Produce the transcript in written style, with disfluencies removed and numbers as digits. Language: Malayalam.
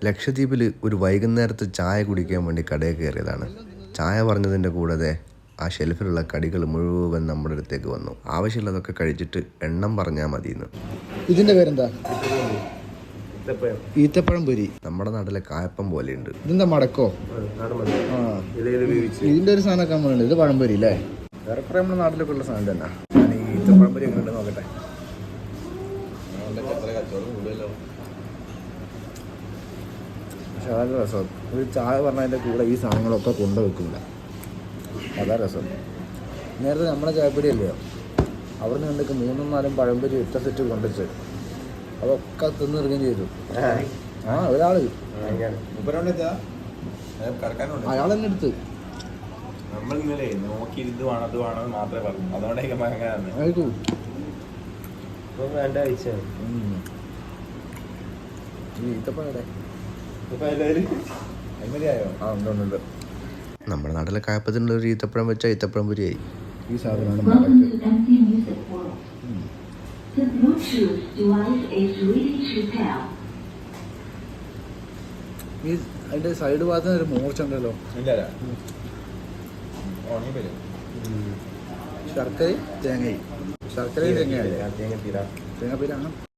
ലക്ഷദ്വീപിൽ ഒരു വൈകുന്നേരത്തെ ചായ കുടിക്കാൻ വേണ്ടി കടയിൽ കയറിയതാണ്. ചായ പറഞ്ഞതിൻ്റെ കൂടെ ആ ഷെൽഫിലുള്ള കടികൾ മുഴുവൻ നമ്മുടെ അടുത്തേക്ക് വന്നു. ആവശ്യമുള്ളതൊക്കെ കഴിച്ചിട്ട് എണ്ണം പറഞ്ഞാൽ മതിയെന്ന്. ഇതിൻ്റെ പേരെന്താ? ഈത്തപ്പഴം പൊരി. നമ്മുടെ നാട്ടിലെ കായപ്പം പോലെയുണ്ട്. ഇതെന്താ മടക്കോ? ഇതിൻ്റെ ഒരു സാധനമൊക്കെ നമ്മളുണ്ട്. ഇത് പഴംപൊരി അല്ലേ? ഏറെക്കുറെ നമ്മുടെ നാട്ടിലൊക്കെ ഉള്ള സാധനം തന്നെ. ഞാൻ ഈ ഈത്തപ്പഴം പൊരി എങ്ങനെ ഉണ്ട് നോക്കട്ടെ. പക്ഷെ അതാണ് രസം. ഒരു ചായ പറഞ്ഞതിൻ്റെ കൂടെ ഈ സാധനങ്ങളൊക്കെ കൊണ്ടുവെക്കില്ല. അതാ രസം. നേരത്തെ നമ്മുടെ ചായപ്പൊടി അല്ലയോ, അവിടെ നിന്ന് കണ്ടൊക്കെ 3-4 പഴംപൊരി ഒറ്റ സെറ്റ് കൊണ്ടുവച്ച് അതൊക്കെ തിന്നിറുകയും ചെയ്തു. ഒരാള് അയാൾ തന്നെ എടുത്ത് നമ്മളിന്നലെ നോക്കി ഇത് വേണം അത് വേണമെന്ന് മാത്രമേ പറഞ്ഞു. അതുകൊണ്ടേക്കും വേണ്ട കഴിച്ച ഈത്തപ്പഴം നമ്മുടെ നാട്ടിലെ കായപ്പത്തിനുള്ള ഒരു ഈത്തപ്പഴം വെച്ചാൽ ഈത്തപ്പഴം പൊരിയായി. ഈ സാധനമാണ് മടക്ക്. ഈ അതിന്റെ സൈഡ് ഭാഗത്ത് ഒരു മൂർച്ച ഉണ്ടല്ലോ. ശർക്കരയും തേങ്ങയും തേങ്ങാപ്പീരാണ്.